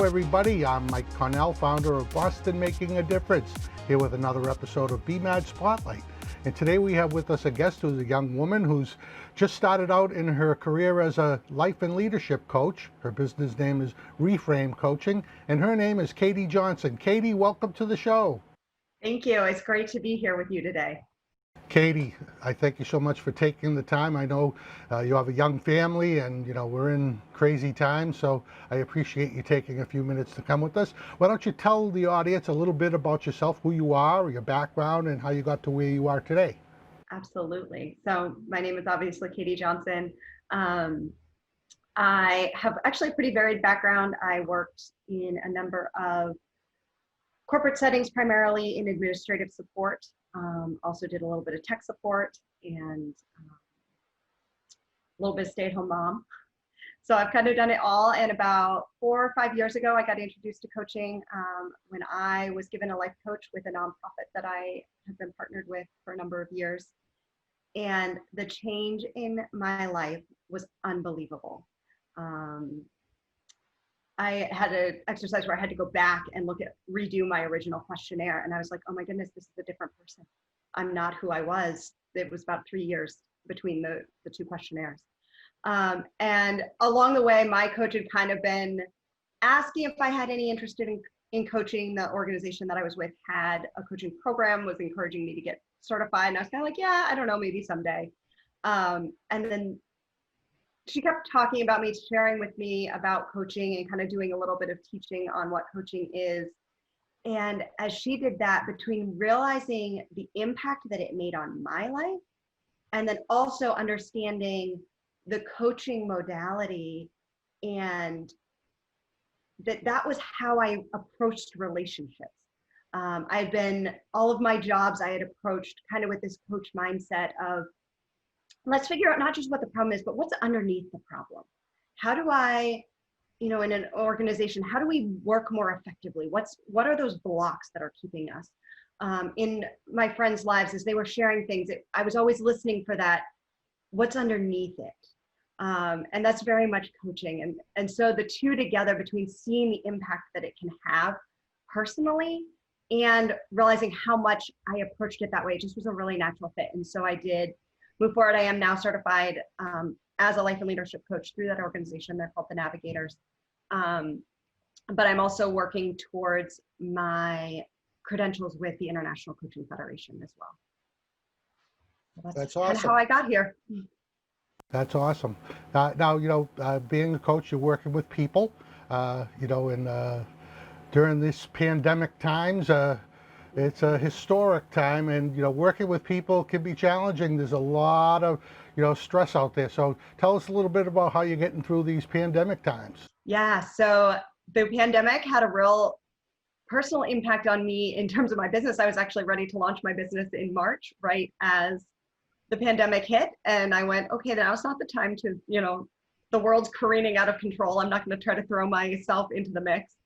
everybody. I'm Mike Connell, founder of Boston Making a Difference, here with another episode of BMAD Spotlight. And today we have with us a guest who's a young woman who's just started out in her career as a life and leadership coach. Her business name is Reframe Coaching, and her name is Katie Johnson. Katie, welcome to the show. Thank you. It's great to be here with you today. Katie, I thank you so much for taking the time. I know you have a young family and, we're in crazy times, so I appreciate you taking a few minutes to come with us. Why don't you tell the audience a little bit about yourself, who you are, your background, and how you got to where you are today? Absolutely. So my name is obviously Katie Johnson. I have actually a pretty varied background. I worked in a number of corporate settings, primarily in administrative support. Also did a little bit of tech support and a little bit of stay-at-home mom. So I've kind of done it all. And about 4 or 5 years ago, I got introduced to coaching when I was given a life coach with a nonprofit that I have been partnered with for a number of years. And the change in my life was unbelievable. I had an exercise where I had to go back and redo my original questionnaire. And I was like, oh my goodness, this is a different person. I'm not who I was. It was about 3 years between the two questionnaires. And along the way, my coach had kind of been asking if I had any interest in coaching. The organization that I was with had a coaching program, was encouraging me to get certified. And I was kind of like, yeah, I don't know, maybe someday. And then she kept talking about me, sharing with me about coaching and kind of doing a little bit of teaching on what coaching is. And as she did that, between realizing the impact that it made on my life, and then also understanding the coaching modality, and that was how I approached relationships. I've been, all of my jobs I had approached kind of with this coach mindset of, let's figure out not just what the problem is, but what's underneath the problem. How do I, in an organization, how do we work more effectively? What are those blocks that are keeping us? In my friends' lives, as they were sharing things, I was always listening for that, what's underneath it? And that's very much coaching. And so the two together, between seeing the impact that it can have personally and realizing how much I approached it that way, it just was a really natural fit. And so I did move forward. I am now certified as a life and leadership coach through that organization. They're called the Navigators. But I'm also working towards my credentials with the International Coaching Federation as well. So that's awesome. Kind of how I got here. That's awesome. Now, being a coach, you're working with people, during this pandemic times, it's a historic time, and working with people can be challenging. There's a lot of stress out there. So tell us a little bit about how you're getting through these pandemic times. Yeah, so the pandemic had a real personal impact on me in terms of my business. I was actually ready to launch my business in March, right as the pandemic hit, and I went, okay, now's not the time to, the world's careening out of control. I'm not going to try to throw myself into the mix.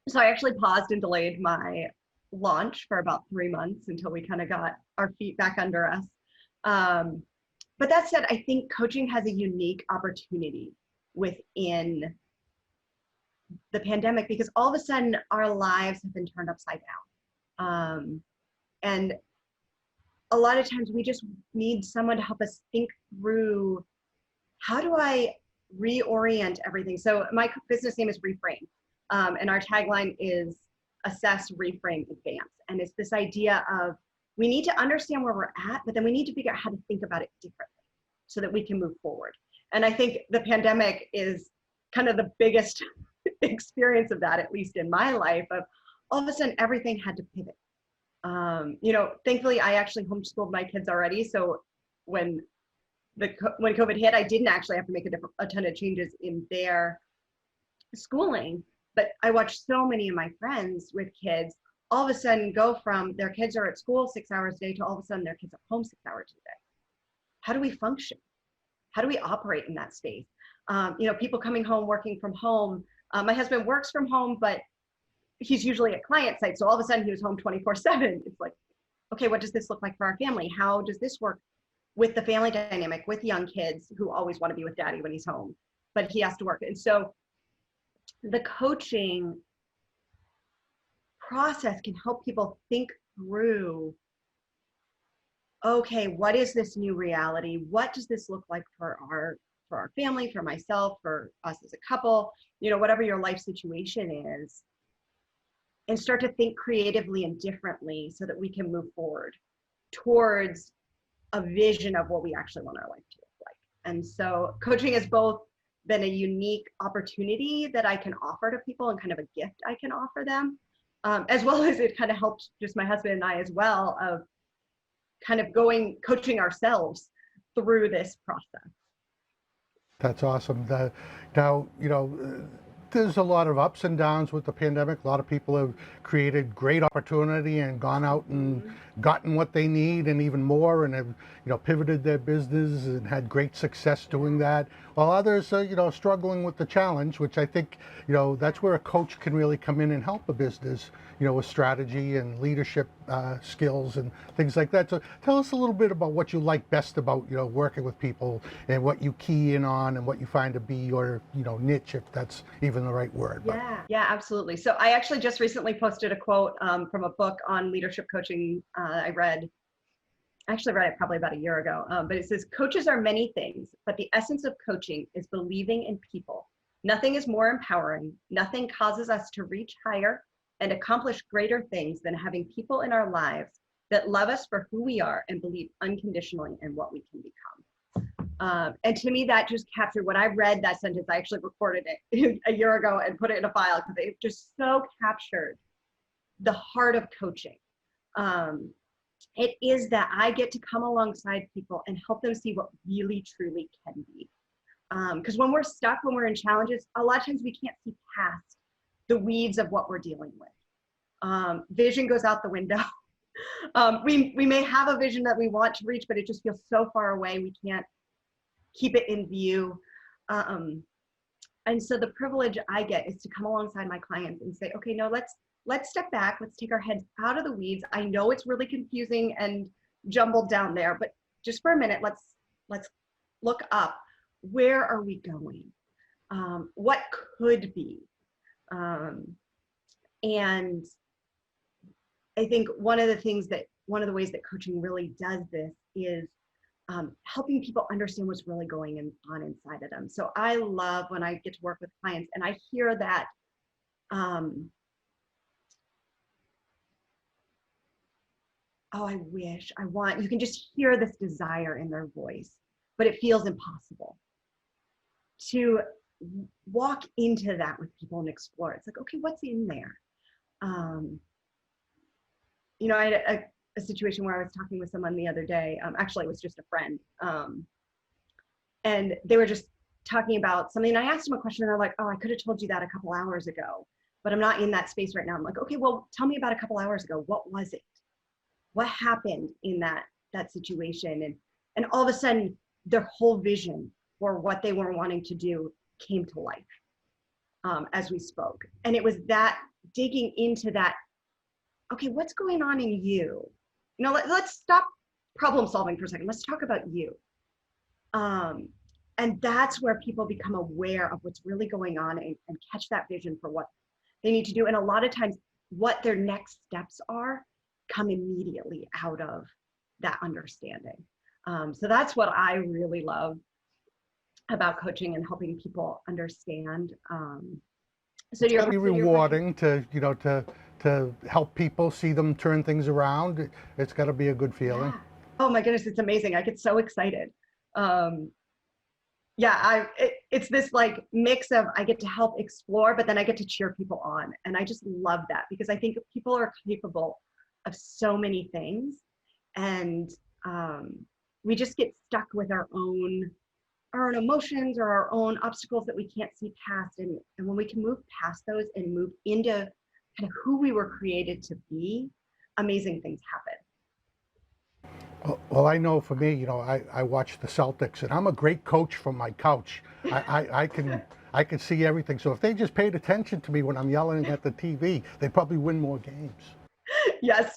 So I actually paused and delayed my launch for about 3 months until we kind of got our feet back under us. But that said, I think coaching has a unique opportunity within the pandemic, because all of a sudden our lives have been turned upside down. And a lot of times we just need someone to help us think through, how do I reorient everything? So my business name is Reframe. And our tagline is assess, reframe, advance. And it's this idea of, we need to understand where we're at, but then we need to figure out how to think about it differently so that we can move forward. And I think the pandemic is kind of the biggest experience of that, at least in my life, of all of a sudden everything had to pivot. Thankfully I actually homeschooled my kids already. So when COVID hit, I didn't actually have to make a ton of changes in their schooling. But I watched so many of my friends with kids all of a sudden go from their kids are at school 6 hours a day to all of a sudden their kids are home 6 hours a day. How do we function? How do we operate in that space? People coming home, working from home. My husband works from home, but he's usually at client site. So all of a sudden he was home 24/7. It's like, okay, what does this look like for our family? How does this work with the family dynamic, with young kids who always want to be with daddy when he's home, but he has to work? And so the coaching process can help people think through, okay, what is this new reality? What does this look like for our family, for myself, for us as a couple, whatever your life situation is, and start to think creatively and differently so that we can move forward towards a vision of what we actually want our life to look like. And so coaching has both been a unique opportunity that I can offer to people and kind of a gift I can offer them, as well as it kind of helped just my husband and I as well, of kind of coaching ourselves through this process. That's awesome. Now, there's a lot of ups and downs with the pandemic. A lot of people have created great opportunity and gone out and gotten what they need and even more, and have, pivoted their business and had great success doing that. While others are, struggling with the challenge, which I think, that's where a coach can really come in and help a business, with strategy and leadership skills and things like that. So tell us a little bit about what you like best about, working with people, and what you key in on and what you find to be your, niche, if that's even the right word. Yeah, absolutely. So I actually just recently posted a quote from a book on leadership coaching I actually read it probably about a year ago, but it says, coaches are many things, but the essence of coaching is believing in people. Nothing is more empowering. Nothing causes us to reach higher and accomplish greater things than having people in our lives that love us for who we are and believe unconditionally in what we can become. And to me, that just captured when I read that sentence. I actually recorded it a year ago and put it in a file because it just so captured the heart of coaching. It is that I get to come alongside people and help them see what really truly can be. Because when we're stuck, when we're in challenges, a lot of times we can't see past the weeds of what we're dealing with. Vision goes out the window. We may have a vision that we want to reach, but it just feels so far away we can't keep it in view. And so the privilege I get is to come alongside my clients and say, okay, no, let's step back. Let's take our heads out of the weeds. I know it's really confusing and jumbled down there, but just for a minute, let's look up. Where are we going? What could be? And I think one of the ways that coaching really does this is helping people understand what's really going on inside of them. So I love when I get to work with clients and I hear that I wish, I want, you can just hear this desire in their voice, but it feels impossible to walk into that with people and explore. It's like, okay, what's in there? I had a situation where I was talking with someone the other day. Actually, it was just a friend. And they were just talking about something. And I asked them a question and they're like, oh, I could have told you that a couple hours ago, but I'm not in that space right now. I'm like, okay, well, tell me about a couple hours ago. What was it? What happened in that situation? And all of a sudden, their whole vision for what they were wanting to do came to life as we spoke. And it was that digging into that, okay, what's going on in you? Let's stop problem solving for a second. Let's talk about you. And that's where people become aware of what's really going on and catch that vision for what they need to do. And a lot of times what their next steps are come immediately out of that understanding. So that's what I really love about coaching and helping people understand. So it's got to be rewarding to help people see them turn things around. It's got to be a good feeling. Yeah. Oh my goodness, it's amazing. I get so excited. It's this like mix of I get to help explore, but then I get to cheer people on. And I just love that because I think people are capable of so many things. And we just get stuck with our own emotions or our own obstacles that we can't see past. And when we can move past those and move into kind of who we were created to be, amazing things happen. Well, I know for me, I watch the Celtics and I'm a great coach from my couch. I can see everything. So if they just paid attention to me when I'm yelling at the TV, they'd probably win more games. Yes.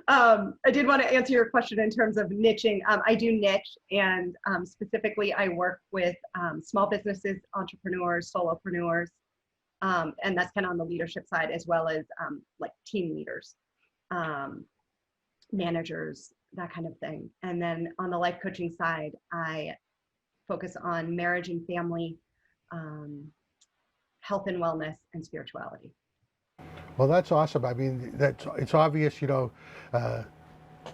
I did want to answer your question in terms of niching. I do niche, and specifically I work with small businesses, entrepreneurs, solopreneurs, And that's kind of on the leadership side, as well as like team leaders, managers, that kind of thing. And then on the life coaching side, I focus on marriage and family, health and wellness, and spirituality. Well, that's awesome. I mean, it's obvious,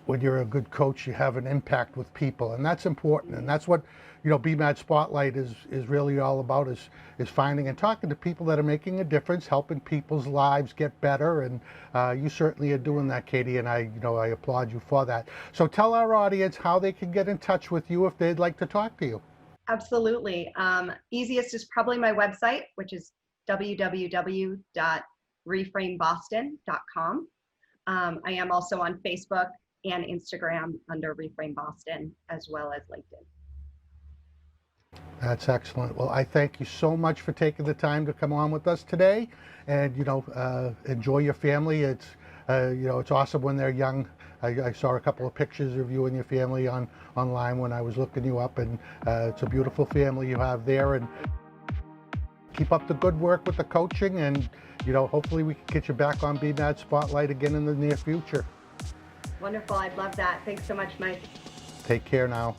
when you're a good coach, you have an impact with people, and that's important. And that's what, BMAD Spotlight is really all about, is finding and talking to people that are making a difference, helping people's lives get better. And you certainly are doing that, Katie, and I applaud you for that. So tell our audience how they can get in touch with you if they'd like to talk to you. Absolutely. Easiest is probably my website, which is www.reframeboston.com. I am also on Facebook and Instagram under Reframe Boston, as well as LinkedIn. That's excellent. Well, I thank you so much for taking the time to come on with us today, and enjoy your family. It's it's awesome when they're young. I saw a couple of pictures of you and your family online when I was looking you up, and it's a beautiful family you have there. And keep up the good work with the coaching, and hopefully we can get you back on BMAD Spotlight again in the near future. Wonderful. I'd love that. Thanks so much, Mike. Take care now.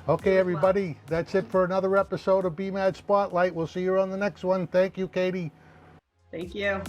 Okay, everybody, that's it for another episode of BMAD Spotlight. We'll see you on the next one. Thank you, Katie. Thank you.